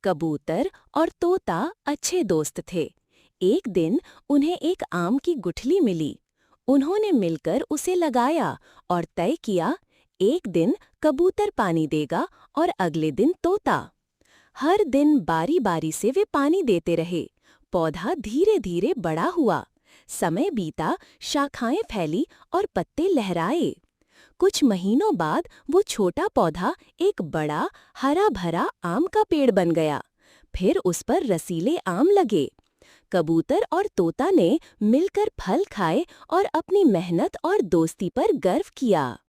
कबूतर और तोता अच्छे दोस्त थे। एक दिन उन्हें एक आम की गुठली मिली। उन्होंने मिलकर उसे लगाया और तय किया, एक दिन कबूतर पानी देगा और अगले दिन तोता। हर दिन बारी बारी से वे पानी देते रहे। पौधा धीरे धीरे बड़ा हुआ। समय बीता, शाखाएं फैली और पत्ते लहराए। कुछ महीनों बाद वो छोटा पौधा एक बड़ा हरा भरा आम का पेड़ बन गया। फिर उस पर रसीले आम लगे। कबूतर और तोता ने मिलकर फल खाए और अपनी मेहनत और दोस्ती पर गर्व किया।